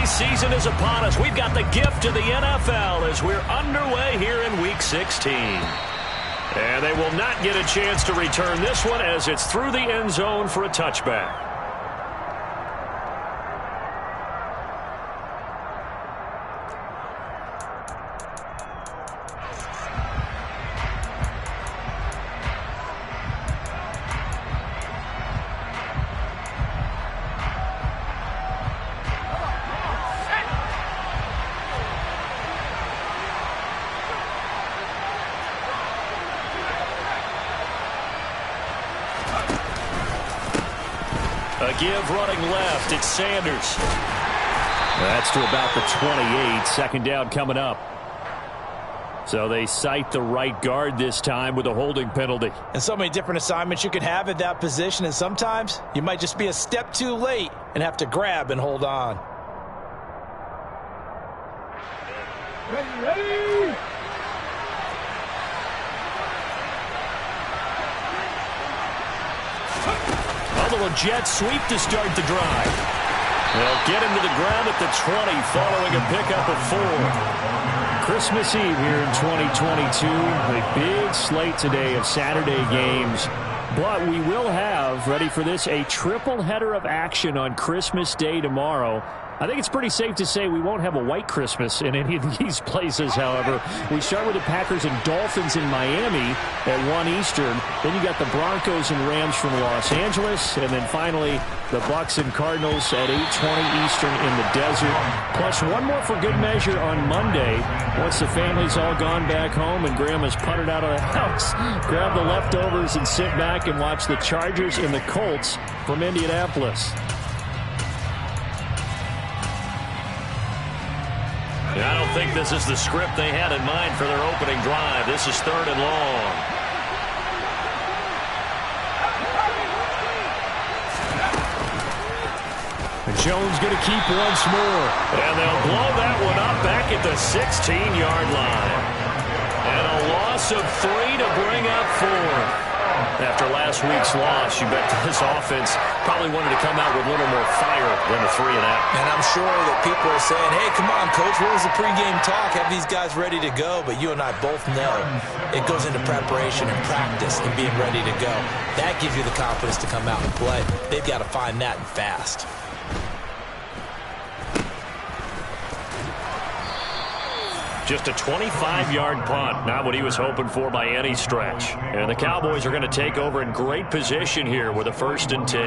season is upon us. We've got the gift of the NFL as we're underway here in Week 16. And they will not get a chance to return this one as it's through the end zone for a touchback. A give running left. It's Sanders. That's to about the 28. Second down coming up. So they cite the right guard this time with a holding penalty. And so many different assignments you can have at that position. And sometimes you might just be a step too late and have to grab and hold on. Ready. A little jet sweep to start the drive. They'll get him to the ground at the 20 following a pickup of 4. Christmas Eve here in 2022. A big slate today of Saturday games. But we will have, ready for this, a triple header of action on Christmas Day tomorrow. I think it's pretty safe to say we won't have a white Christmas in any of these places, however. We start with the Packers and Dolphins in Miami at 1 Eastern. Then you got the Broncos and Rams from Los Angeles. And then finally, the Bucs and Cardinals at 8:20 Eastern in the desert. Plus one more for good measure on Monday. Once the family's all gone back home and Grandma's puttered out of the house, grab the leftovers and sit back and watch the Chargers and the Colts from Indianapolis. I don't think this is the script they had in mind for their opening drive. This is 3rd and long. And Jones going to keep once more. And they'll blow that one up back at the 16-yard line. And a loss of 3 to bring up 4. After last week's loss, you bet this offense probably wanted to come out with a little more fire than a 3 and out. And I'm sure that people are saying, hey, come on, Coach, what was the pregame talk? Have these guys ready to go? But you and I both know it goes into preparation and practice and being ready to go. That gives you the confidence to come out and play. They've got to find that and fast. Just a 25-yard punt, not what he was hoping for by any stretch. And the Cowboys are going to take over in great position here with a 1st and 10.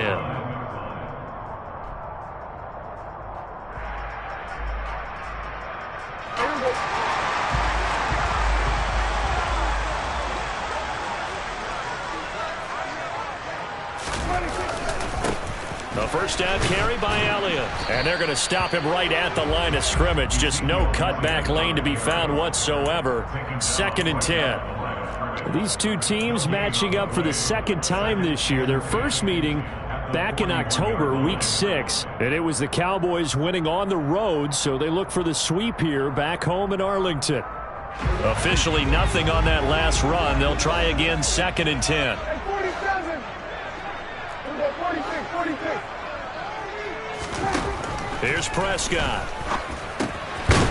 A first down carry by Elliott. And they're going to stop him right at the line of scrimmage. Just no cutback lane to be found whatsoever. 2nd and 10. These two teams matching up for the second time this year. Their first meeting back in October, Week 6. And it was the Cowboys winning on the road, so they look for the sweep here back home in Arlington. Officially nothing on that last run. They'll try again, 2nd and 10. 47. 46. Here's Prescott.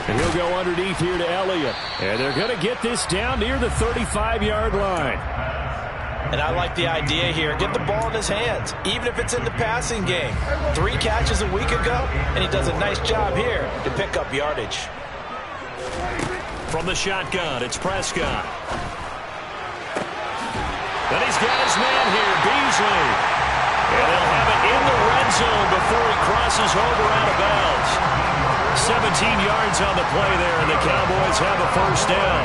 And he'll go underneath here to Elliott. And they're going to get this down near the 35-yard line. And I like the idea here. Get the ball in his hands, even if it's in the passing game. 3 catches a week ago, and he does a nice job here to pick up yardage. From the shotgun, it's Prescott. Then he's got his man here, Beasley. And they'll have it in the red zone before he crosses over out of bounds. 17 yards on the play there, and the Cowboys have a 1st down.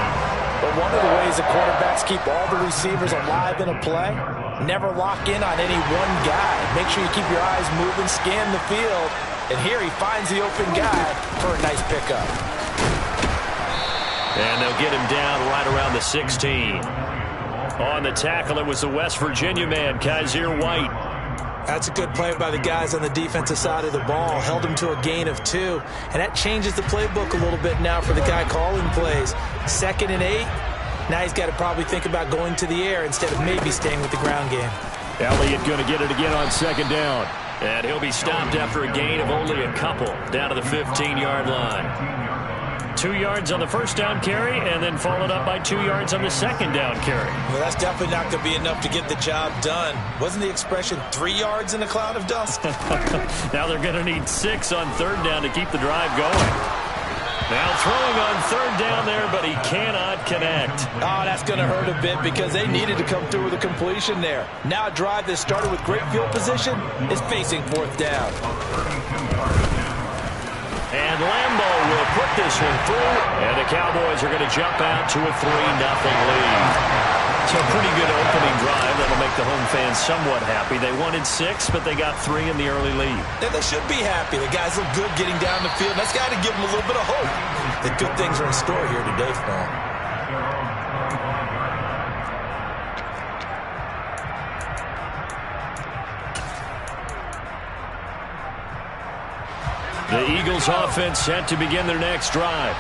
But one of the ways the quarterbacks keep all the receivers alive in a play, never lock in on any one guy. Make sure you keep your eyes moving, scan the field. And here he finds the open guy for a nice pickup. And they'll get him down right around the 16. On the tackle, it was the West Virginia man, Kaiser White. That's a good play by the guys on the defensive side of the ball. Held him to a gain of 2. And that changes the playbook a little bit now for the guy calling plays. 2nd and 8. Now he's got to probably think about going to the air instead of maybe staying with the ground game. Elliott going to get it again on 2nd down. And he'll be stopped after a gain of only a couple down to the 15-yard line. 2 yards on the first down carry, and then followed up by 2 yards on the second down carry. Well, that's definitely not going to be enough to get the job done. Wasn't the expression 3 yards in a cloud of dust? Now they're going to need 6 on third down to keep the drive going. Now throwing on third down there, but he cannot connect. Oh, that's going to hurt a bit because they needed to come through with a completion there. Now a drive that started with great field position is facing fourth down. And Lambo will put this one through, and the Cowboys are going to jump out to a 3-0 lead. So a pretty good opening drive. That'll make the home fans somewhat happy. They wanted 6, but they got 3 in the early lead. And they should be happy. The guys look good getting down the field. That's got to give them a little bit of hope that good things are in store here today for them. The Eagles offense set to begin their next drive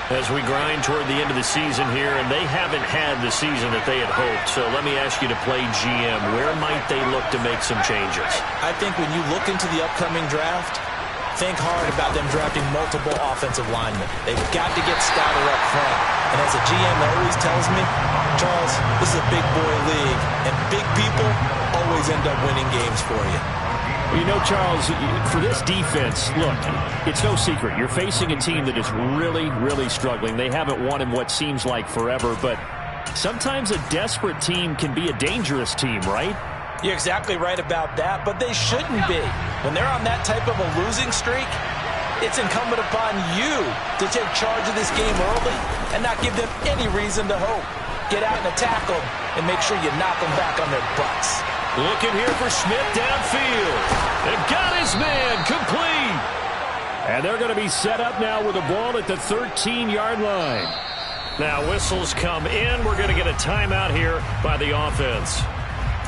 as we grind toward the end of the season here, and they haven't had the season that they had hoped. So let me ask you to play GM. Where might they look to make some changes? I think when you look into the upcoming draft, think hard about them drafting multiple offensive linemen. They've got to get stouter up front. And as a GM always tells me, Charles, this is a big boy league, and big people always end up winning games for you. You know, Charles, for this defense, look, it's no secret. You're facing a team that is really, really struggling. They haven't won in what seems like forever, but sometimes a desperate team can be a dangerous team, right? You're exactly right about that, but they shouldn't be. When they're on that type of a losing streak, it's incumbent upon you to take charge of this game early and not give them any reason to hope. Get out and attack them and make sure you knock them back on their butts. Looking here for Smith downfield. And got his man complete. And they're going to be set up now with a ball at the 13-yard line. Now whistles come in. We're going to get a timeout here by the offense.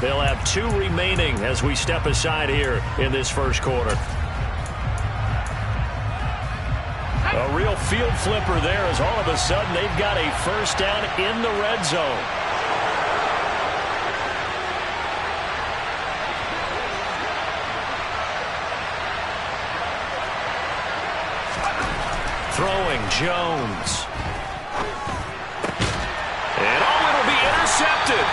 They'll have 2 remaining as we step aside here in this first quarter. A real field flipper there as all of a sudden they've got a first down in the red zone. Throwing Jones. And it'll be intercepted.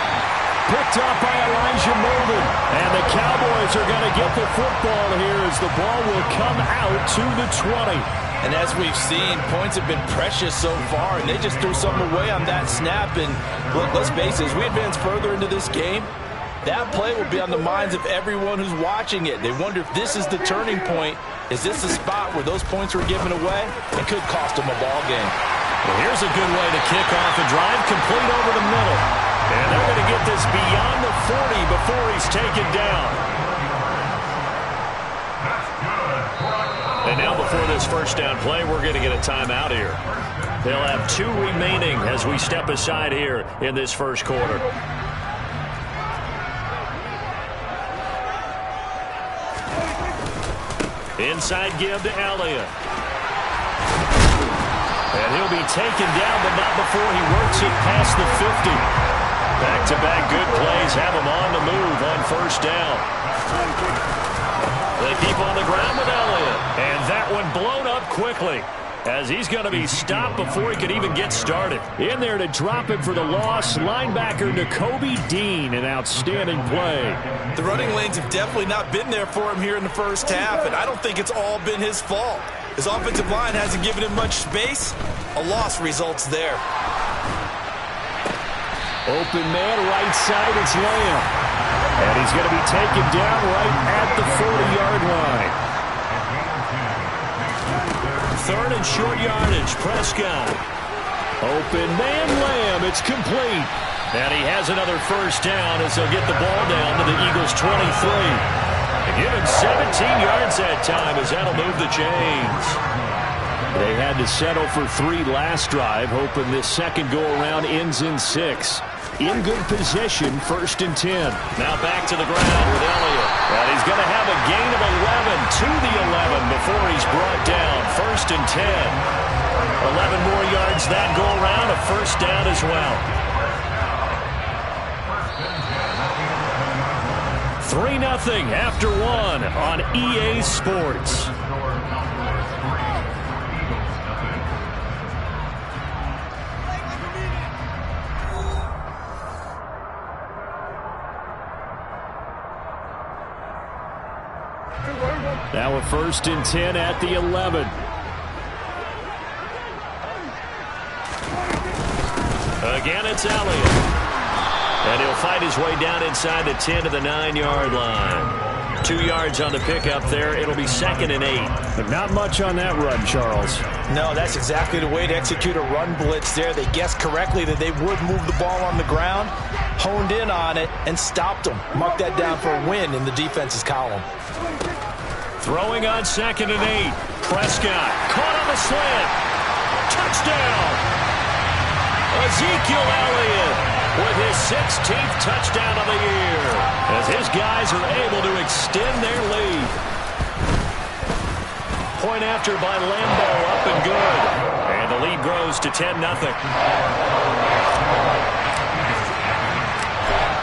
Picked up by Elijah Molden. And the Cowboys are going to get the football here as the ball will come out to the 20. And as we've seen, points have been precious so far, and they just threw something away on that snap. And let's face it, as we advance further into this game, that play will be on the minds of everyone who's watching it. They wonder if this is the turning point. Is this the spot where those points were given away? It could cost them a ball game. Well, here's a good way to kick off a drive, complete over the middle. And they're going to get this beyond the 40 before he's taken down. And now before this first down play, we're going to get a timeout here. They'll have 2 remaining as we step aside here in this first quarter. Inside give to Elliott. And he'll be taken down, but not before he works it past the 50. Back-to-back good plays have him on the move on first down. They keep on the ground with Elliott. And that one blown up quickly as he's going to be stopped before he could even get started. In there to drop it for the loss, linebacker Nakobe Dean, an outstanding play. The running lanes have definitely not been there for him here in the first half, and I don't think it's all been his fault. His offensive line hasn't given him much space. A loss results there. Open man, right side, it's Lamb. And he's going to be taken down right at the 40-yard line. Third and short yardage, Prescott. Open man, Lamb, it's complete. And he has another first down as they'll get the ball down to the Eagles' 23. And give him 17 yards that time as that'll move the chains. They had to settle for 3 last drive, hoping this second go-around ends in 6. In good position, 1st and 10. Now back to the ground with Elliott. And he's going to have a gain of 11 to the 11 before he's brought down. 1st and 10. 11 more yards that go around, a first down as well. 3-0 after one on EA Sports. Now a 1st and 10 at the 11. Again, it's Elliott. And he'll fight his way down inside the 10 to the 9-yard line. 2 yards on the pickup there. It'll be 2nd and 8. But not much on that run, Charles. No, that's exactly the way to execute a run blitz there. They guessed correctly that they would move the ball on the ground, honed in on it, and stopped them. Mark that down for a win in the defense's column. Throwing on 2nd and 8. Prescott caught on the slant. Touchdown! Ezekiel Elliott with his 16th touchdown of the year as his guys are able to extend their lead. Point after by Lambo, up and good. And the lead grows to 10-0.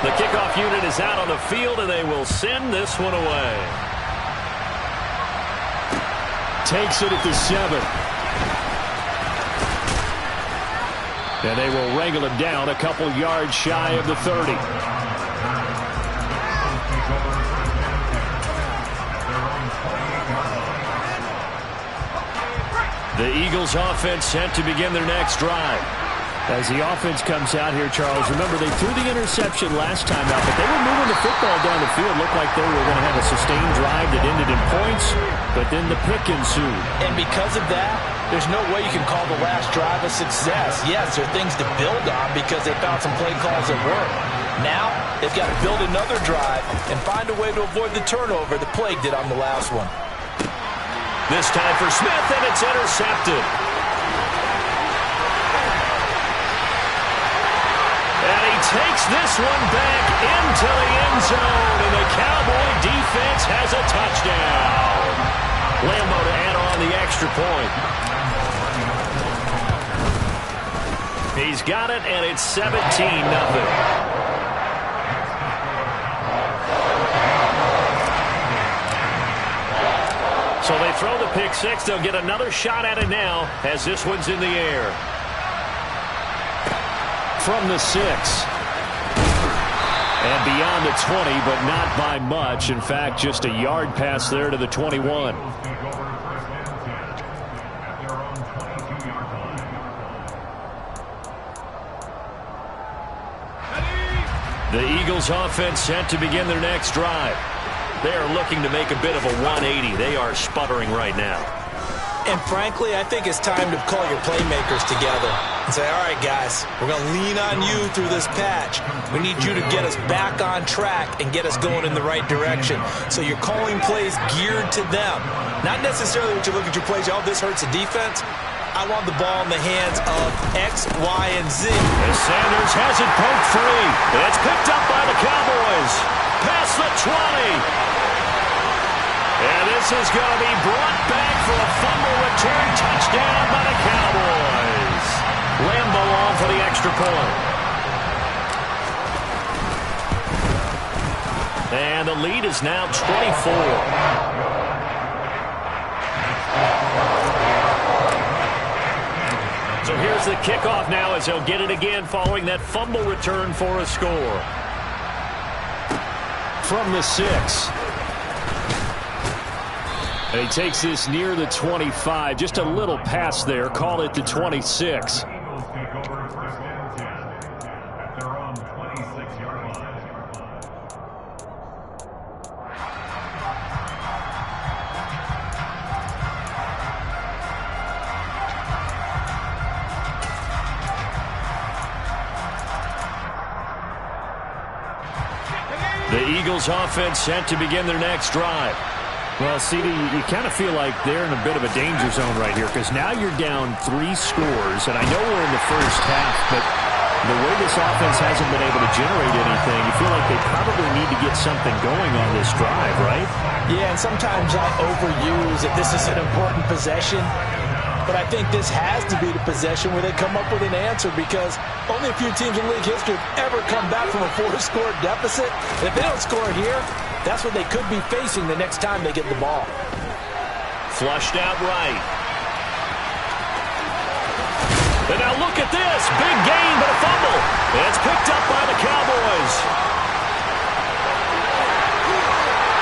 The kickoff unit is out on the field, and they will send this one away. Takes it at the 7. And they will wrangle him down a couple yards shy of the 30. The Eagles offense set to begin their next drive. As the offense comes out here, Charles, remember they threw the interception last time out, but they were moving the football down the field. Looked like they were going to have a sustained drive that ended in points, but then the pick ensued. And because of that, there's no way you can call the last drive a success. Yes, there are things to build on because they found some play calls that work. Now, they've got to build another drive and find a way to avoid the turnover that plagued it on the last one. This time for Smith, and it's intercepted. And he takes this one back into the end zone, and the Cowboy defense has a touchdown. Lambo to add on the extra point. He's got it, and it's 17-0. So they throw the pick six. They'll get another shot at it now as this one's in the air. From the 6. And beyond the 20, but not by much. In fact, just a yard pass there to the 21. The Eagles offense set to begin their next drive. They are looking to make a bit of a 180. They are sputtering right now. And frankly, I think it's time to call your playmakers together and say, all right, guys, we're going to lean on you through this patch. We need you to get us back on track and get us going in the right direction. So you're calling plays geared to them. Not necessarily when you look at your plays, oh, this hurts the defense. I want the ball in the hands of X, Y, and Z. As Sanders has it poked free. It's picked up by the Cowboys. Past the 20. And this is going to be brought back for a fumble return touchdown by the Cowboys. Lambo on for the extra point. And the lead is now 24. So here's the kickoff now as they'll get it again following that fumble return for a score. From the 6. And he takes this near the 25. Just a little pass there. Call it the 26. The Eagles offense set to begin their next drive. Well, CD, you kind of feel like they're in a bit of a danger zone right here because now you're down 3 scores, and I know we're in the first half, but the way this offense hasn't been able to generate anything, you feel like they probably need to get something going on this drive, right? Yeah, and sometimes I overuse that this is an important possession, but I think this has to be the possession where they come up with an answer because only a few teams in league history have ever come back from a 4-score deficit. If they don't score here, That's what they could be facing the next time they get the ball. Flushed out right. And now look at this. Big gain, but a fumble. It's picked up by the Cowboys.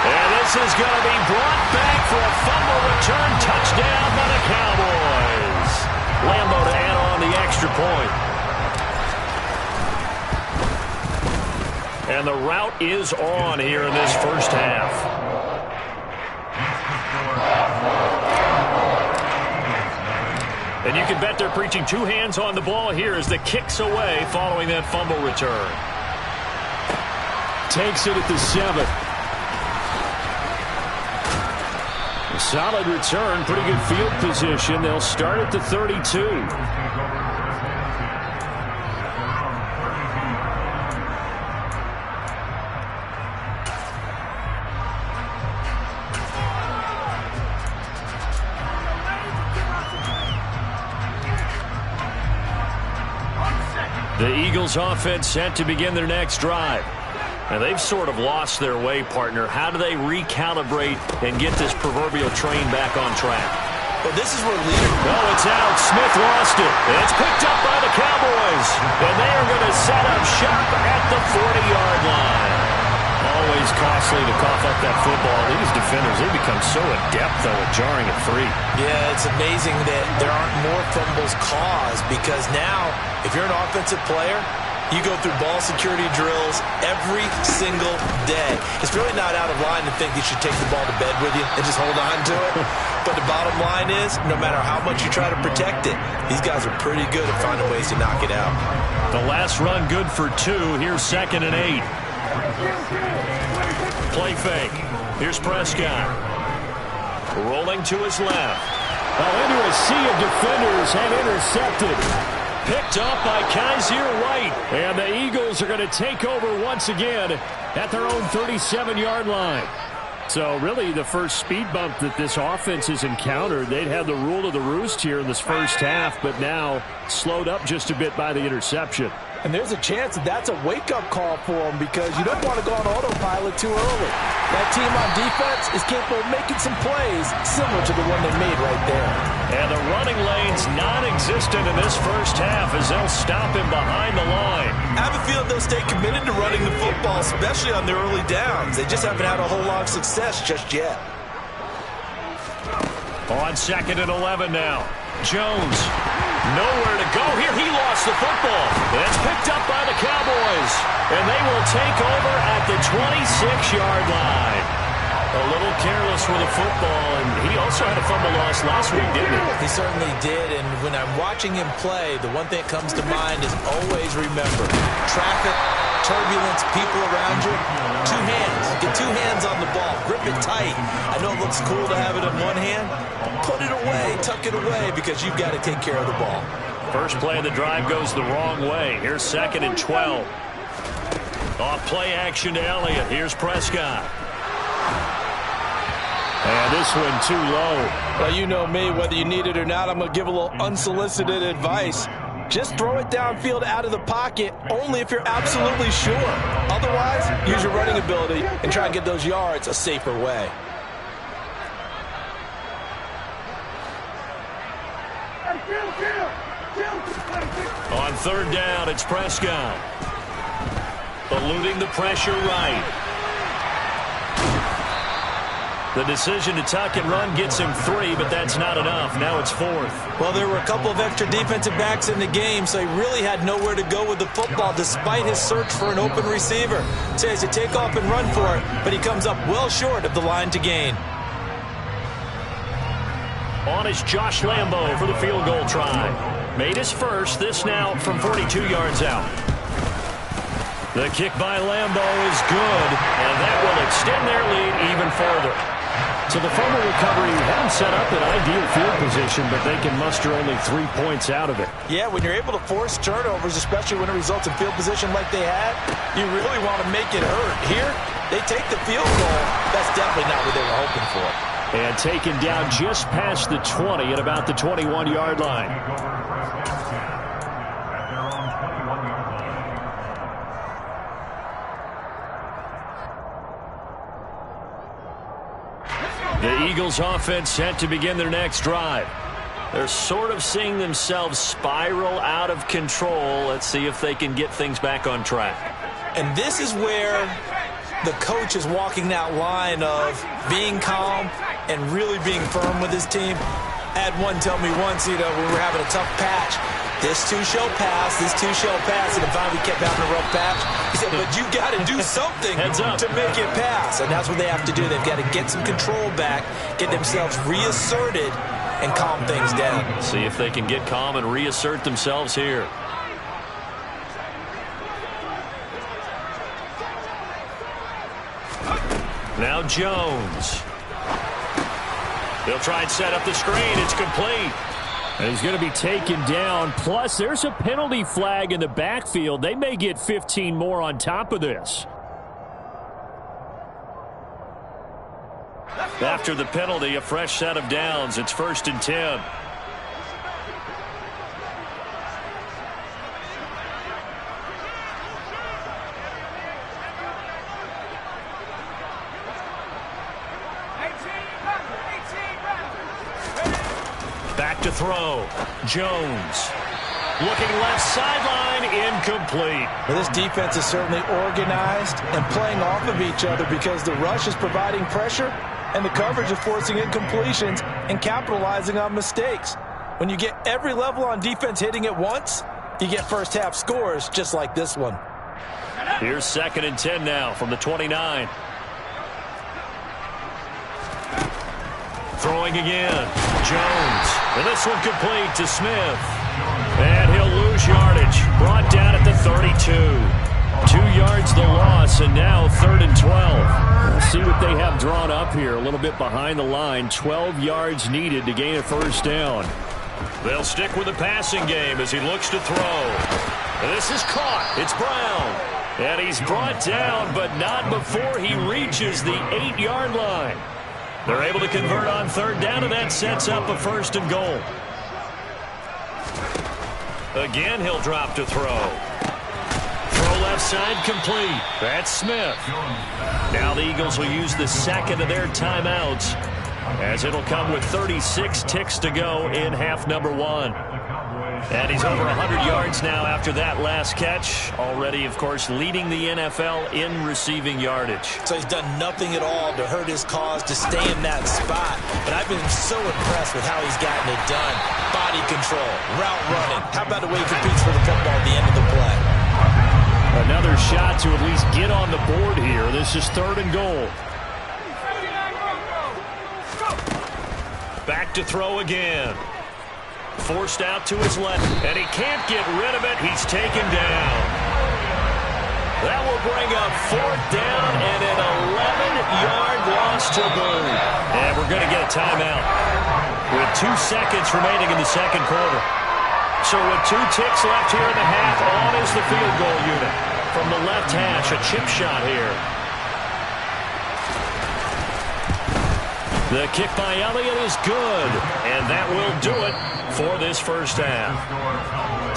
And this is going to be brought back for a fumble return touchdown by the Cowboys. Lambo to add on the extra point. And the route is on here in this first half. And you can bet they're preaching two hands on the ball here as the kick's away following that fumble return. Takes it at the 7. A solid return, pretty good field position. They'll start at the 32. The Eagles offense set to begin their next drive. And they've sort of lost their way, partner. How do they recalibrate and get this proverbial train back on track? Well, this is where leader... Oh, it's out. Smith lost it. It's picked up by the Cowboys. And they are going to set up shop at the 40-yard line. Always costly to cough up that football. These defenders, they become so adept, though, at jarring it free. Yeah, it's amazing that there aren't more fumbles caused because now, if you're an offensive player, you go through ball security drills every single day. It's really not out of line to think you should take the ball to bed with you and just hold on to it. But the bottom line is, no matter how much you try to protect it, these guys are pretty good at finding ways to knock it out. The last run good for 2. Here's 2nd and 8. Play fake. Here's Prescott. Rolling to his left. Into a sea of defenders and intercepted. Picked up by Kaiser White. And the Eagles are going to take over once again at their own 37-yard line. So really the first speed bump that this offense has encountered. They'd had the rule of the roost here in this first half, but now slowed up just a bit by the interception. And there's a chance that that's a wake-up call for them because you don't want to go on autopilot too early. That team on defense is capable of making some plays similar to the one they made right there. And the running lane's non-existent in this first half as they'll stop him behind the line. I have a feeling they'll stay committed to running the football, especially on their early downs. They just haven't had a whole lot of success just yet. On 2nd and 11 now. Jones. Nowhere to go here. He lost the football. It's picked up by the Cowboys. And they will take over at the 26-yard line. A little careless with the football, and he also had a fumble loss last week, didn't he? He certainly did, and when I'm watching him play, the one thing that comes to mind is always remember, traffic, turbulence, people around you, two hands. Get two hands on the ball. Grip it tight. I know it looks cool to have it in one hand. Put it away, tuck it away, because you've got to take care of the ball. First play of the drive goes the wrong way. Here's 2nd and 12. Off play action to Elliott. Here's Prescott. And this one too low. Well, you know me, whether you need it or not, I'm going to give a little unsolicited advice. Just throw it downfield out of the pocket only if you're absolutely sure. Otherwise, use your running ability and try and get those yards a safer way. On 3rd down, it's Prescott. Eluding the pressure right. The decision to tuck and run gets him 3, but that's not enough. Now it's 4th. Well, there were a couple of extra defensive backs in the game, so he really had nowhere to go with the football despite his search for an open receiver. So he has to take off and run for it, but he comes up well short of the line to gain. On is Josh Lambo for the field goal try. Made his first, this now from 42 yards out. The kick by Lambo is good, and that will extend their lead even further. So the fumble recovery had them set up in ideal field position, but they can muster only 3 points out of it. Yeah, when you're able to force turnovers, especially when it results in field position like they had, you really want to make it hurt. Here, they take the field goal. That's definitely not what they were hoping for. And taken down just past the 20 at about the 21-yard line. The Eagles offense set to begin their next drive. They're sort of seeing themselves spiral out of control. Let's see if they can get things back on track. And this is where the coach is walking that line of being calm and really being firm with his team. I had one tell me once, when we were having a tough patch, this too shall pass, this too shall pass, and if we kept having a rough patch, he said, but you got to do something to make it pass. And that's what they have to do. They've got to get some control back, get themselves reasserted, and calm things down. See if they can get calm and reassert themselves here. Now Jones. They'll try and set up the screen. It's complete. And he's going to be taken down. Plus, there's a penalty flag in the backfield. They may get 15 more on top of this. After the penalty, a fresh set of downs. It's 1st and 10. Back to throw. Jones. Looking left sideline, incomplete. Well, this defense is certainly organized and playing off of each other because the rush is providing pressure and the coverage is forcing incompletions and capitalizing on mistakes. When you get every level on defense hitting at once, you get first half scores just like this one. Here's 2nd and 10 now from the 29. Throwing again. Jones. And this one complete to Smith. And he'll lose yardage. Brought down at the 32. 2 yards the loss, and now 3rd and 12. Let's see what they have drawn up here. A little bit behind the line. 12 yards needed to gain a first down. They'll stick with the passing game as he looks to throw. And this is caught. It's Brown. And he's brought down, but not before he reaches the 8-yard line. They're able to convert on 3rd down, and that sets up a 1st and goal. Again, he'll drop to throw. Throw left side complete. That's Smith. Now the Eagles will use the 2nd of their timeouts as it'll come with 36 ticks to go in half number 1. And he's over 100 yards now after that last catch. Already, of course, leading the NFL in receiving yardage. So he's done nothing at all to hurt his cause, to stay in that spot. But I've been so impressed with how he's gotten it done. Body control, route running. How about the way he competes for the football at the end of the play? Another shot to at least get on the board here. This is 3rd and goal. Back to throw again. Forced out to his left, and he can't get rid of it. He's taken down. That will bring up 4th down and an 11-yard loss to boot. And we're going to get a timeout with 2 seconds remaining in the 2nd quarter. So with 2 ticks left here in the half, on is the field goal unit. From the left hash, a chip shot here. The kick by Elliott is good, and that will do it for this first half.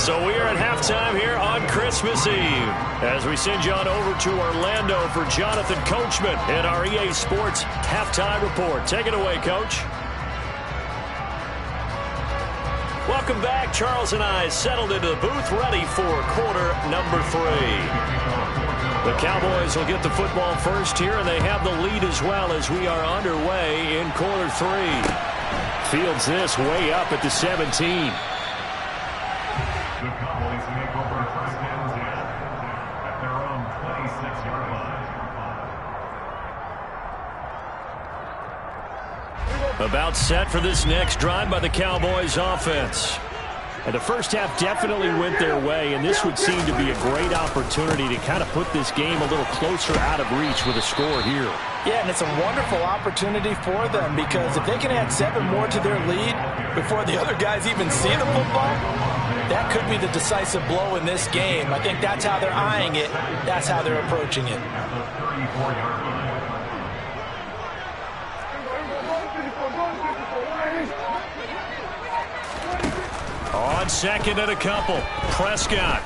So we are at halftime here on Christmas Eve as we send you on over to Orlando for Jonathan Coachman in our EA Sports Halftime Report. Take it away, Coach. Welcome back. Charles and I settled into the booth, ready for quarter number 3. The Cowboys will get the football first here, and they have the lead as well as we are underway in quarter 3. Fields this way up at the 17. The Cowboys make over first and 10 at their own 26-yard line. About set for this next drive by the Cowboys offense. And the first half definitely went their way, and this would seem to be a great opportunity to kind of put this game a little closer out of reach with a score here. Yeah, and it's a wonderful opportunity for them because if they can add 7 more to their lead before the other guys even see the football, that could be the decisive blow in this game. I think that's how they're eyeing it. That's how they're approaching it. On 2nd and a couple, Prescott.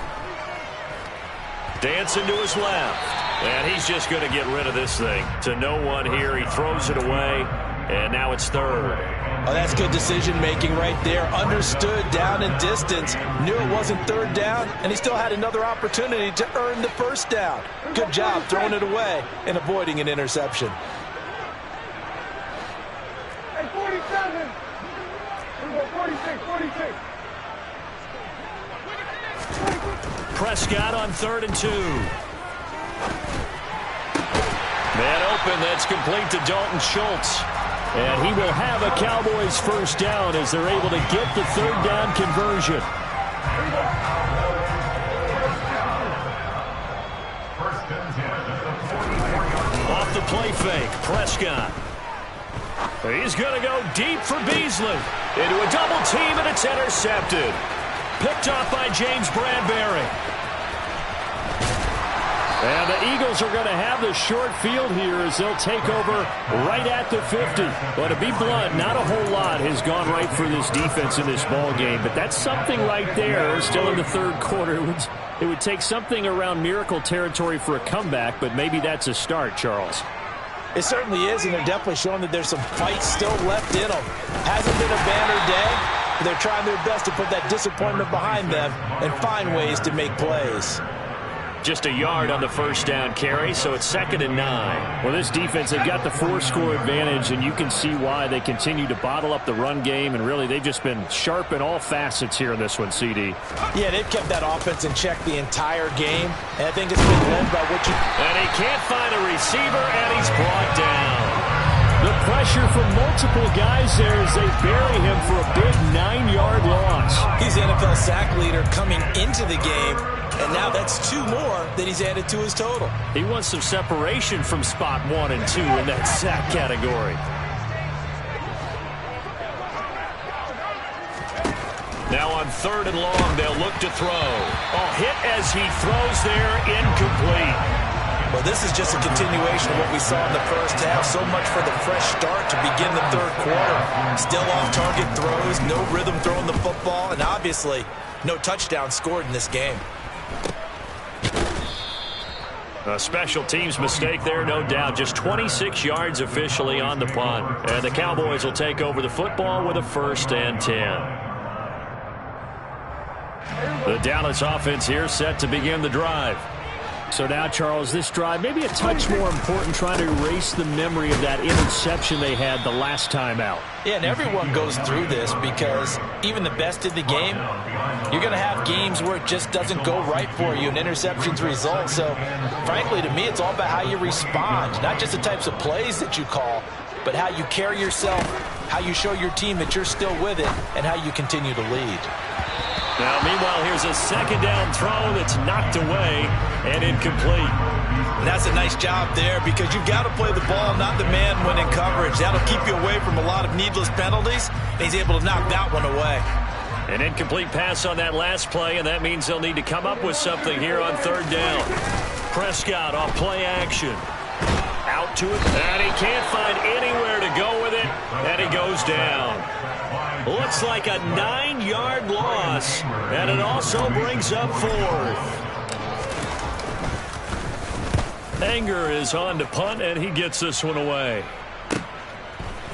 Dancing to his left. And he's just going to get rid of this thing. To no one here, he throws it away. And now it's third. Oh, that's good decision-making right there. Understood down and distance. Knew it wasn't third down, and he still had another opportunity to earn the first down. Good job throwing it away and avoiding an interception. Hey, 47. 46, 46. Prescott on 3rd and 2. Man open, that's complete to Dalton Schultz. And he will have a Cowboys first down as they're able to get the third down conversion. Off the play fake, Prescott. He's going to go deep for Beasley. Into a double team, and it's intercepted. Picked off by James Bradbury. And the Eagles are going to have the short field here as they'll take over right at the 50. But to be blunt, not a whole lot has gone right for this defense in this ball game. But that's something right there. Still in the third quarter. It would take something around miracle territory for a comeback, but maybe that's a start, Charles. It certainly is, and they're definitely showing that there's some fight still left in them. Hasn't been a banner day, but they're trying their best to put that disappointment behind them and find ways to make plays. Just a yard on the first down carry, so it's 2nd and 9. Well, this defense, they've got the 4-score advantage, and you can see why they continue to bottle up the run game, and really they've just been sharp in all facets here in this one, CD. Yeah, they've kept that offense in check the entire game, and I think it's been led by what you... And he can't find a receiver, and he's brought down. The pressure from multiple guys there as they bury him for a big 9-yard loss. He's the NFL sack leader coming into the game, and now that's 2 more that he's added to his total. He wants some separation from spot 1 and 2 in that sack category. Now on 3rd and long, they'll look to throw. Oh, hit as he throws there, incomplete. Well, this is just a continuation of what we saw in the first half. So much for the fresh start to begin the third quarter. Still off-target throws, no rhythm throwing the football, and obviously no touchdown scored in this game. A special teams mistake there, no doubt. Just 26 yards officially on the punt. And the Cowboys will take over the football with a 1st and 10. The Dallas offense here set to begin the drive. So now, Charles, this drive maybe a touch more important, trying to erase the memory of that interception they had the last time out. Yeah, and everyone goes through this because even the best in the game, you're going to have games where it just doesn't go right for you and interceptions result. So, frankly, to me, it's all about how you respond, not just the types of plays that you call, but how you carry yourself, how you show your team that you're still with it, and how you continue to lead. Now, meanwhile, here's a 2nd down throw that's knocked away and incomplete. And that's a nice job there because you've got to play the ball, not the man when in coverage. That'll keep you away from a lot of needless penalties, and he's able to knock that one away. An incomplete pass on that last play, and that means they'll need to come up with something here on 3rd down. Prescott off play action. Out to it, and he can't find anywhere to go with it, and he goes down. Looks like a 9-yard loss, and it also brings up 4th. Anger is on to punt, and he gets this one away.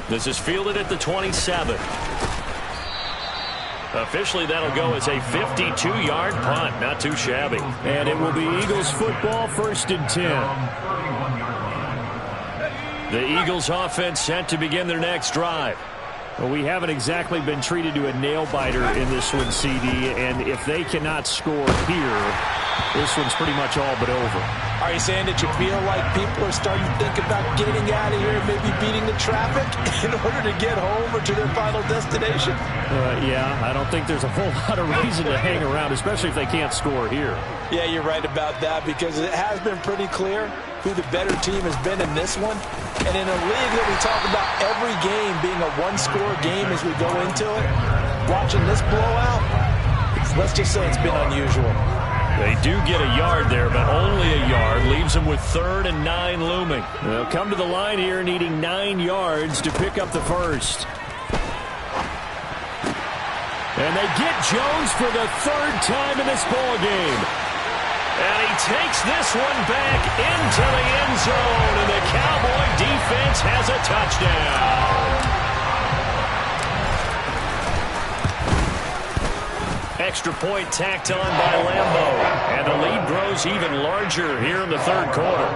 This is fielded at the 27. Officially, that'll go as a 52-yard punt. Not too shabby. And it will be Eagles football, 1st and 10. The Eagles offense set to begin their next drive. Well, we haven't exactly been treated to a nail-biter in this one, CD, and if they cannot score here, this one's pretty much all but over. Are you saying that you feel like people are starting to think about getting out of here and maybe beating the traffic in order to get home or to their final destination? Yeah, I don't think there's a whole lot of reason to hang around, especially if they can't score here. Yeah, you're right about that because it has been pretty clear who the better team has been in this one. And in a league that we talk about every game being a one-score game as we go into it, watching this blowout, let's just say it's been unusual. They do get a yard there, but only a yard. Leaves them with 3rd and 9 looming. They'll come to the line here needing 9 yards to pick up the first. And they get Jones for the 3rd time in this ball game. And he takes this one back into the end zone, and the Cowboy defense has a touchdown. Extra point tacked on by Lambeau, and the lead grows even larger here in the third quarter.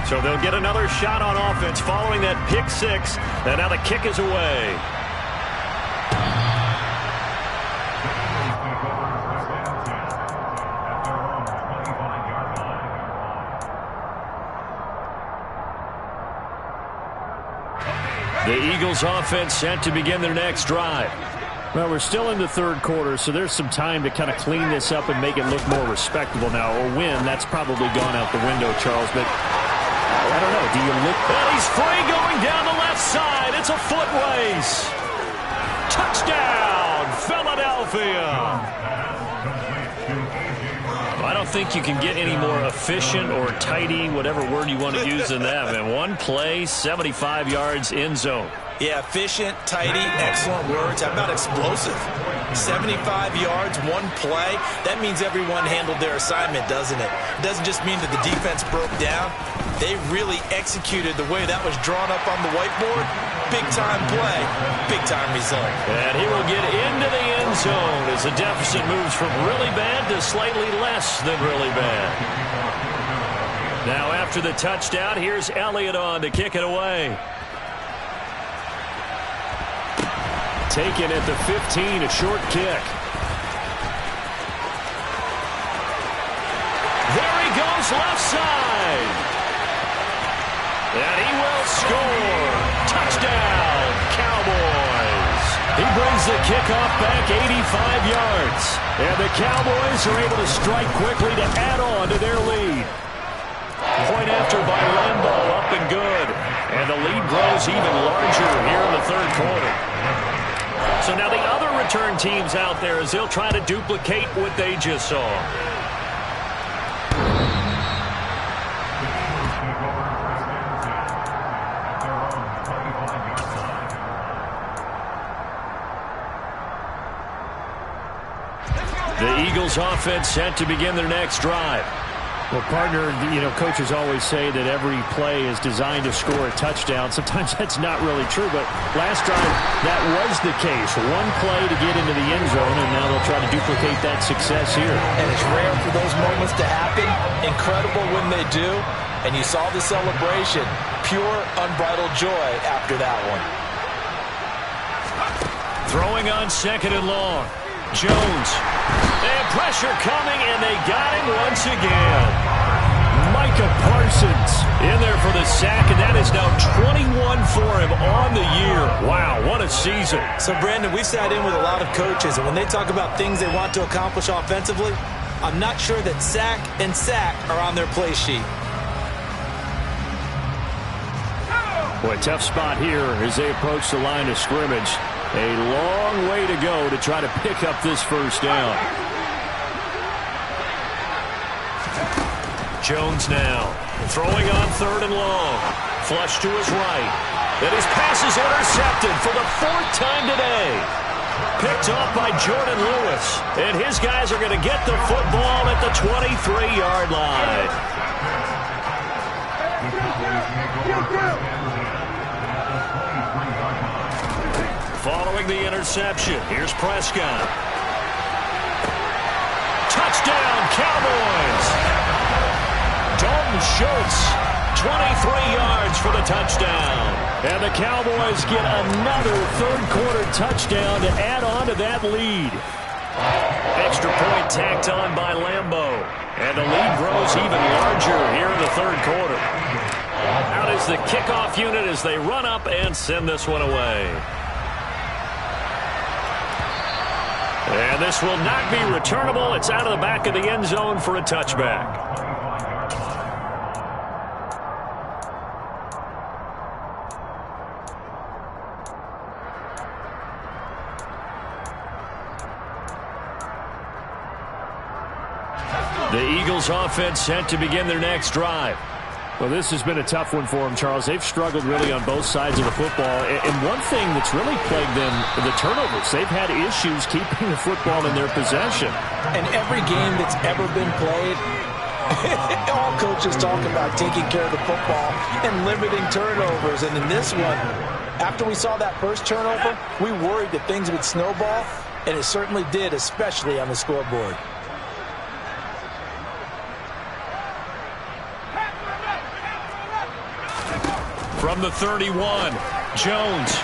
So they'll get another shot on offense following that pick six, and now the kick is away. The Eagles offense set to begin their next drive. Well, we're still in the third quarter, so there's some time to kind of clean this up and make it look more respectable now. Or win, that's probably gone out the window, Charles. But I don't know. Do you look? And he's free going down the left side. It's a foot race. Touchdown, Philadelphia. I don't think you can get any more efficient or tidy, whatever word you want to use in that, man. One play, 75 yards, end zone. Yeah, efficient, tidy, excellent words. How about explosive? 75 yards, one play. That means everyone handled their assignment, doesn't it? It doesn't just mean that the defense broke down. They really executed the way that was drawn up on the whiteboard. Big-time play, big-time result. And he will get into the end zone as the deficit moves from really bad to slightly less than really bad. Now after the touchdown, here's Elliott on to kick it away. Taken at the 15, a short kick. There he goes, left side. And he will score. Touchdown, Cowboys. He brings the kickoff back 85 yards. And the Cowboys are able to strike quickly to add on to their lead. Point after by Lambeau, up and good. And the lead grows even larger here in the third quarter. So now the other return teams out there as they'll try to duplicate what they just saw. The Eagles offense set to begin their next drive. Well, partner, coaches always say that every play is designed to score a touchdown. Sometimes that's not really true, but last drive, that was the case. One play to get into the end zone, and now they'll try to duplicate that success here. And it's rare for those moments to happen. Incredible when they do. And you saw the celebration. Pure, unbridled joy after that one. Throwing on second and long. Jones. They have pressure coming, and they got him once again. Micah Parsons in there for the sack, and that is now 21 for him on the year. Wow, what a season. So, Brandon, we sat in with a lot of coaches, and when they talk about things they want to accomplish offensively, I'm not sure that sack and sack are on their play sheet. Boy, tough spot here as they approach the line of scrimmage. A long way to go to try to pick up this first down. Jones now throwing on third and long. Flush to his right. And his pass is intercepted for the fourth time today. Picked off by Jordan Lewis. And his guys are going to get the football at the 23-yard line. Following the interception, here's Prescott. Touchdown, Cowboys! Dalton Schultz, 23 yards for the touchdown. And the Cowboys get another third-quarter touchdown to add on to that lead. Extra point tacked on by Lambeau. And the lead grows even larger here in the third quarter. Out is the kickoff unit as they run up and send this one away. And this will not be returnable. It's out of the back of the end zone for a touchback. The Eagles offense set to begin their next drive. Well, this has been a tough one for them, Charles. They've struggled really on both sides of the football. And one thing that's really plagued them, the turnovers. They've had issues keeping the football in their possession. And every game that's ever been played, all coaches talk about taking care of the football and limiting turnovers. And in this one, after we saw that first turnover, we worried that things would snowball, and it certainly did, especially on the scoreboard. From the 31, Jones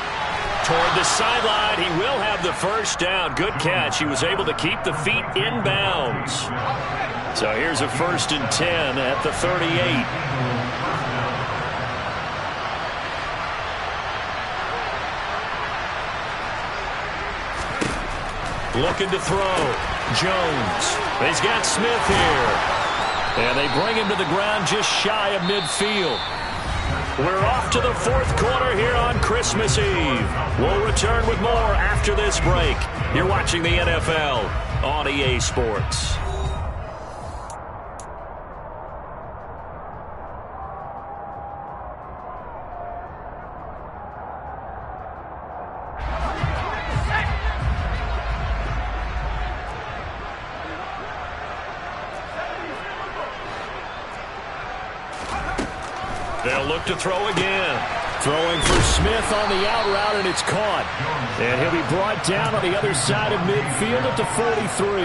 toward the sideline. He will have the first down. Good catch. He was able to keep the feet in bounds. So here's a 1st and 10 at the 38. Looking to throw. Jones. He's got Smith here. And they bring him to the ground just shy of midfield. We're off to the 4th quarter here on Christmas Eve. We'll return with more after this break. You're watching the NFL on EA Sports. They'll look to throw again. Throwing for Smith on the out route, and it's caught. And he'll be brought down on the other side of midfield at the 43.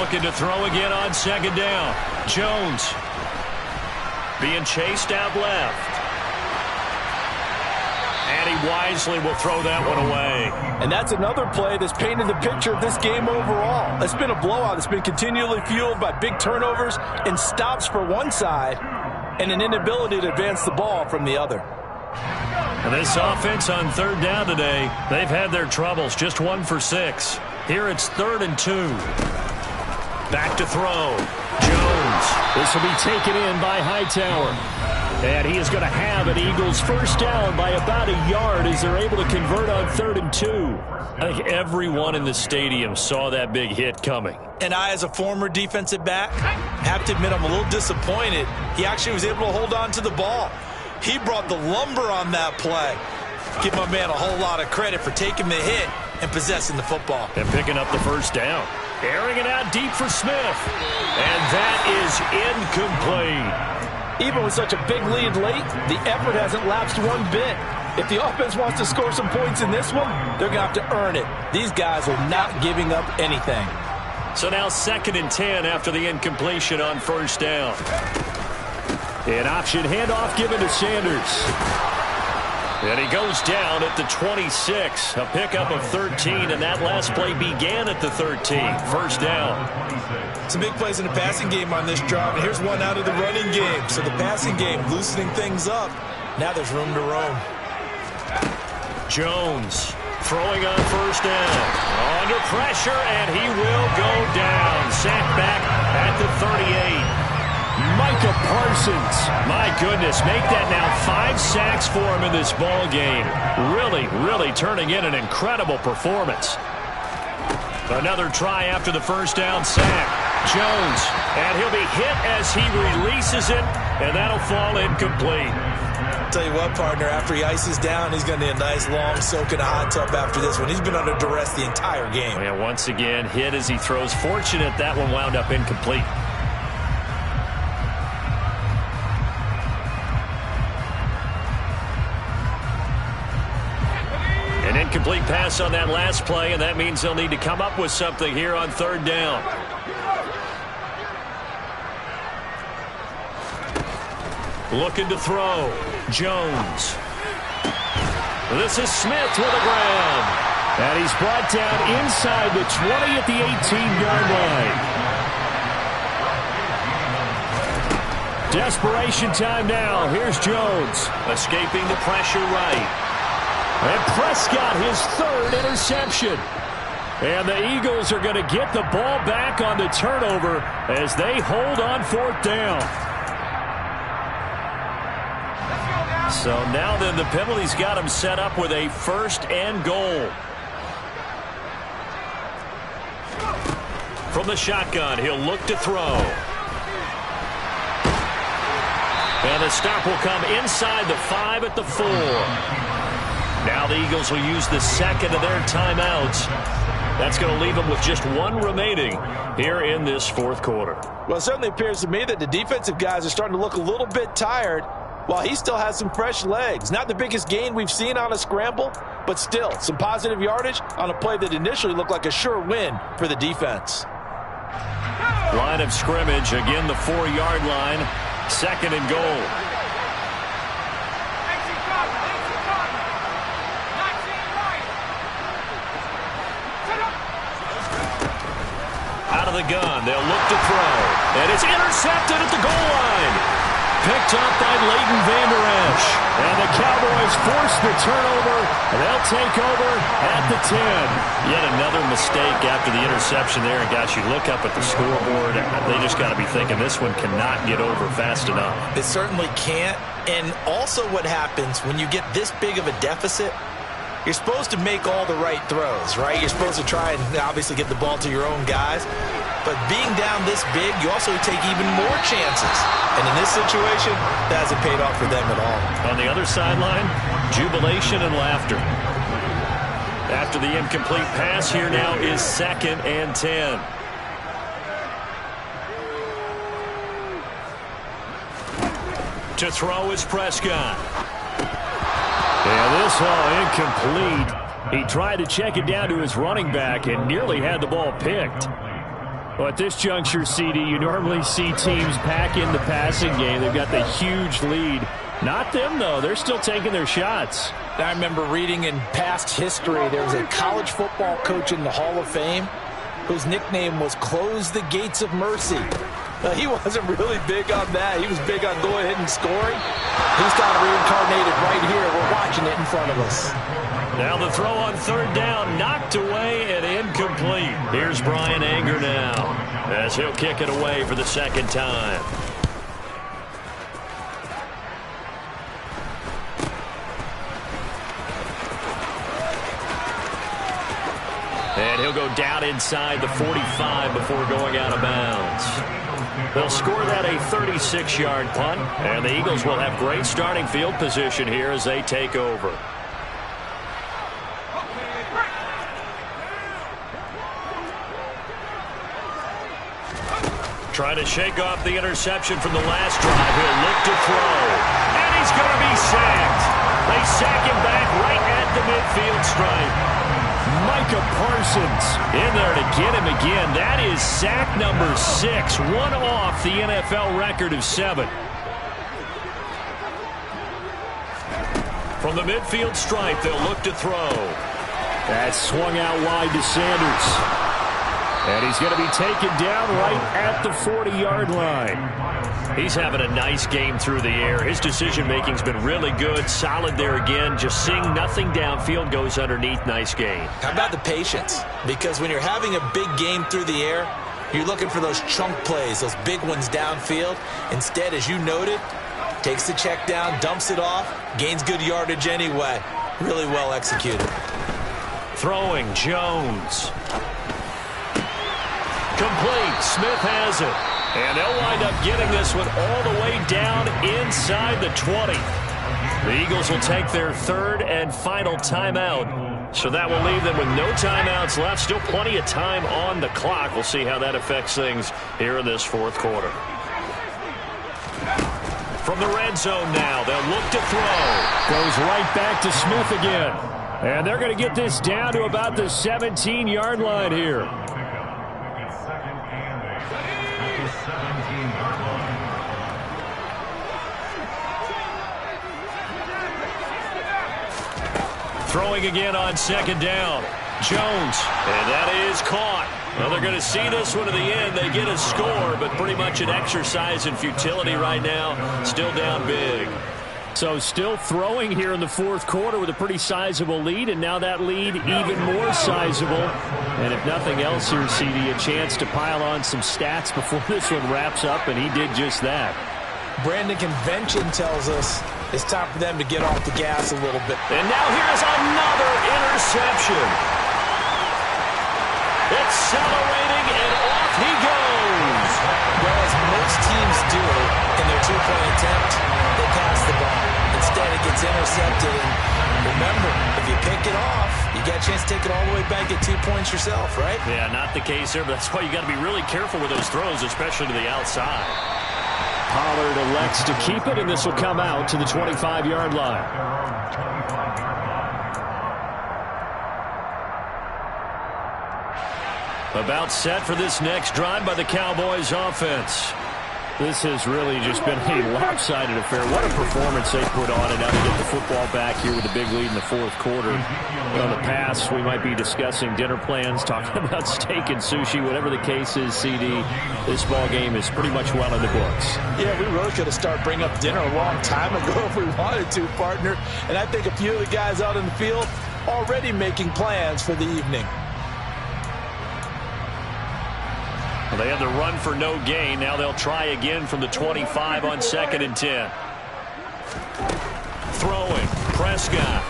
Looking to throw again on 2nd down. Jones being chased out left. And he wisely will throw that one away. And that's another play that's painted the picture of this game overall. It's been a blowout. It's been continually fueled by big turnovers and stops for one side and an inability to advance the ball from the other. And this offense on 3rd down today, they've had their troubles. Just 1 for 6. Here it's 3rd and 2. Back to throw. Jones. This will be taken in by Hightower. And he is going to have an Eagles first down by about a yard as they're able to convert on 3rd and 2. I think everyone in the stadium saw that big hit coming. And I, as a former defensive back, have to admit I'm a little disappointed. He actually was able to hold on to the ball. He brought the lumber on that play. Give my man a whole lot of credit for taking the hit and possessing the football. And picking up the first down. Airing it out deep for Smith. And that is incomplete. Even with such a big lead late, the effort hasn't lapsed one bit. If the offense wants to score some points in this one, they're going to have to earn it. These guys are not giving up anything. So now 2nd and 10 after the incompletion on 1st down. An option handoff given to Sanders. And he goes down at the 26. A pickup of 13, and that last play began at the 13. First down. Some big plays in the passing game on this drive, and here's one out of the running game. So the passing game loosening things up. Now there's room to roam. Jones throwing on 1st down. Under pressure, and he will go down. Sacked back at the 38. Micah Parsons, my goodness, make that now 5 sacks for him in this ball game. Really turning in an incredible performance. Another try after the first down sack. Jones, and he'll be hit as he releases it, and that'll fall incomplete. Tell you what, partner, after he ices down, he's going to need a nice long soak in a hot tub after this one. He's been under duress the entire game. Yeah, once again, hit as he throws. Fortunate that one wound up incomplete. An incomplete pass on that last play, and that means they'll need to come up with something here on 3rd down. Looking to throw. Jones. This is Smith with the ground. And he's brought down inside the 20 at the 18-yard line. Desperation time now. Here's Jones. Escaping the pressure right. And Prescott, his 3rd interception. And the Eagles are going to get the ball back on the turnover as they hold on 4th down. So now then the penalty's got him set up with a 1st and goal. From the shotgun, he'll look to throw. And the stop will come inside the 5 at the 4. Now the Eagles will use the second of their timeouts. That's going to leave them with just one remaining here in this fourth quarter. Well, it certainly appears to me that the defensive guys are starting to look a little bit tired while he still has some fresh legs. Not the biggest gain we've seen on a scramble, but still some positive yardage on a play that initially looked like a sure win for the defense. Line of scrimmage, again the 4-yard line, 2nd and goal. Out of the gun, they'll look to throw. And it's intercepted at the goal line. Picked up by Leighton Vander Esch. And the Cowboys force the turnover. And they'll take over at the 10. Yet another mistake after the interception there. And gosh, you look up at the scoreboard, they just got to be thinking this one cannot get over fast enough. It certainly can't. And also what happens when you get this big of a deficit, you're supposed to make all the right throws, right? You're supposed to try and obviously get the ball to your own guys. But being down this big, you also take even more chances. And in this situation, that hasn't paid off for them at all. On the other sideline, jubilation and laughter. After the incomplete pass, here now is 2nd and 10. To throw is Prescott. And this incomplete. He tried to check it down to his running back and nearly had the ball picked. Well, at this juncture, CD, you normally see teams pack in the passing game. They've got the huge lead. Not them, though. They're still taking their shots. I remember reading in past history, there was a college football coach in the Hall of Fame whose nickname was Close the Gates of Mercy. He wasn't really big on that. He was big on go ahead and scoring. He's kind of reincarnated right here. We're watching it in front of us. Now the throw on 3rd down, knocked away and incomplete. Here's Brian Anger now as he'll kick it away for the 2nd time. And he'll go down inside the 45 before going out of bounds. They'll score that a 36-yard punt, and the Eagles will have great starting field position here as they take over. Trying to shake off the interception from the last drive. He'll look to throw. And he's going to be sacked. They sack him back right at the midfield stripe. Micah Parsons in there to get him again. That is sack number 6. One off the NFL record of 7. From the midfield stripe, they'll look to throw. That's swung out wide to Sanders. And he's going to be taken down right at the 40-yard line. He's having a nice game through the air. His decision-making's been really good. Solid there again. Just seeing nothing downfield, goes underneath. Nice game. How about the patience? Because when you're having a big game through the air, you're looking for those chunk plays, those big ones downfield. Instead, as you noted, takes the check down, dumps it off, gains good yardage anyway. Really well executed. Throwing, Jones. Complete. Smith has it. And they'll wind up getting this one all the way down inside the 20. The Eagles will take their 3rd and final timeout. So that will leave them with no timeouts left. Still plenty of time on the clock. We'll see how that affects things here in this 4th quarter. From the red zone now, they'll look to throw. Goes right back to Smith again. And they're going to get this down to about the 17-yard line here. Throwing again on 2nd down. Jones, and that is caught. Well, they're going to see this one to the end. They get a score, but pretty much an exercise in futility right now. Still down big. So still throwing here in the 4th quarter with a pretty sizable lead, and now that lead even more sizable. And if nothing else here, CD, a chance to pile on some stats before this one wraps up, and he did just that. Brandon, convention tells us it's time for them to get off the gas a little bit. And now here's another interception. Accelerating and off Well, as most teams do in their two-point attempt, they pass the ball. Instead, it gets intercepted. And remember, if you pick it off, you get a chance to take it all the way back, get 2 points yourself, right? Yeah, not the case there, but that's why you got to be really careful with those throws, especially to the outside. Pollard elects to keep it, and this will come out to the 25-yard line. About set for this next drive by the Cowboys offense. This has really just been a lopsided affair. What a performance they put on, and now they get the football back here with a big lead in the fourth quarter. But on the pass, we might be discussing dinner plans, talking about steak and sushi, whatever the case is, CD. This ball game is pretty much well in the books. Yeah, we really could have started bringing up dinner a long time ago if we wanted to, partner. And I think a few of the guys out in the field already making plans for the evening. Well, they had the run for no gain. Now they'll try again from the 25 on 2nd and 10. Throwing. Prescott.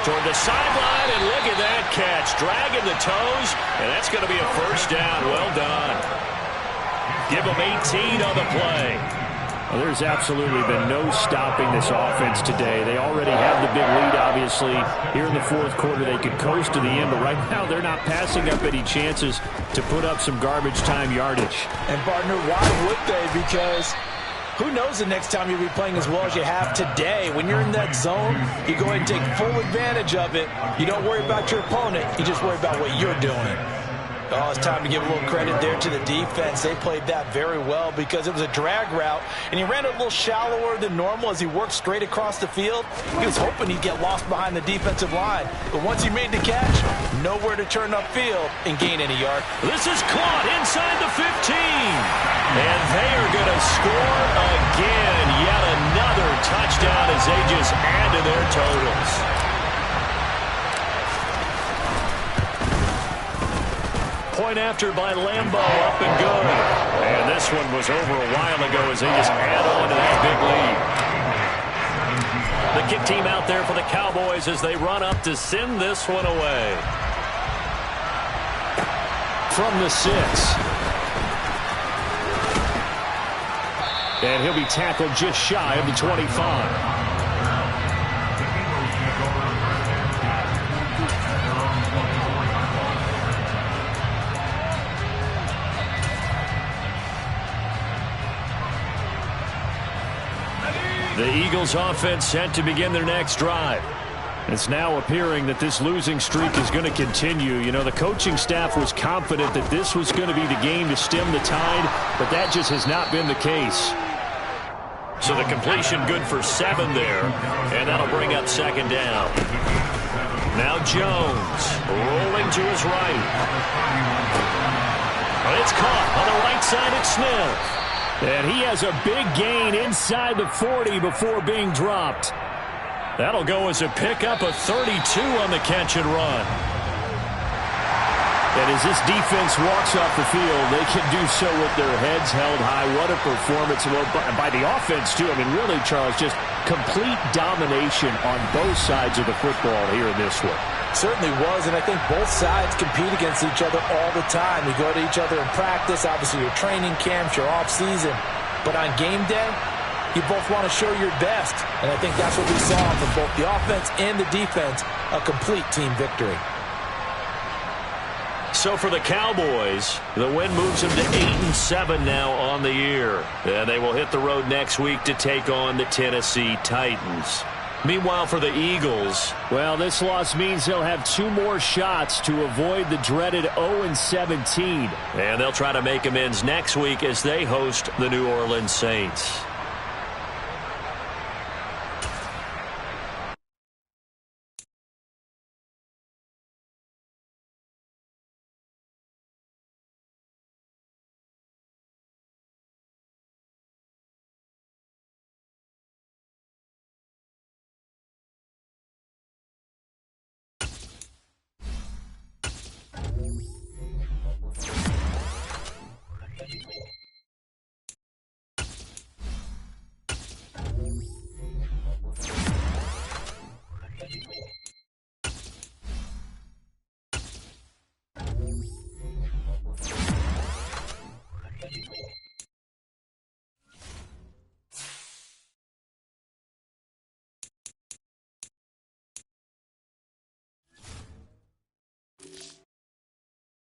Toward the sideline, and look at that catch. Dragging the toes, and that's going to be a first down. Well done. Give them 18 on the play. Well, there's absolutely been no stopping this offense today. They already have the big lead, obviously. Here in the fourth quarter, they could coast to the end, but right now they're not passing up any chances to put up some garbage time yardage. And, partner, why would they? Because who knows the next time you'll be playing as well as you have today. When you're in that zone, you go ahead and take full advantage of it. You don't worry about your opponent. You just worry about what you're doing. Oh, it's time to give a little credit there to the defense. They played that very well because it was a drag route, and he ran a little shallower than normal as he worked straight across the field. He was hoping he'd get lost behind the defensive line, but once he made the catch, nowhere to turn upfield and gain any yard. This is caught inside the 15, and they are going to score again. Yet another touchdown as they just add to their totals. Point after by Lambeau, up and good. And this one was over a while ago as they just add on to that big lead. The kick team out there for the Cowboys as they run up to send this one away. From the 6. And he'll be tackled just shy of the 25. The Eagles offense set to begin their next drive. It's now appearing that this losing streak is going to continue. You know, the coaching staff was confident that this was going to be the game to stem the tide, but that just has not been the case. So the completion good for 7 there, and that'll bring up 2nd down. Now Jones rolling to his right. But it's caught on the right side at Smith. And he has a big gain inside the 40 before being dropped. That'll go as a pickup of 32 on the catch and run. And as this defense walks off the field, they can do so with their heads held high. What a performance by the offense, too. I mean, really, Charles, just complete domination on both sides of the football here in this one. Certainly was, and I think both sides compete against each other all the time. You go to each other in practice, obviously your training camps, your off-season. But on game day, you both want to show your best. And I think that's what we saw from both the offense and the defense, a complete team victory. So for the Cowboys, the win moves them to 8-7 now on the year. And they will hit the road next week to take on the Tennessee Titans. Meanwhile, for the Eagles, well, this loss means they'll have 2 more shots to avoid the dreaded 0-17. And they'll try to make amends next week as they host the New Orleans Saints.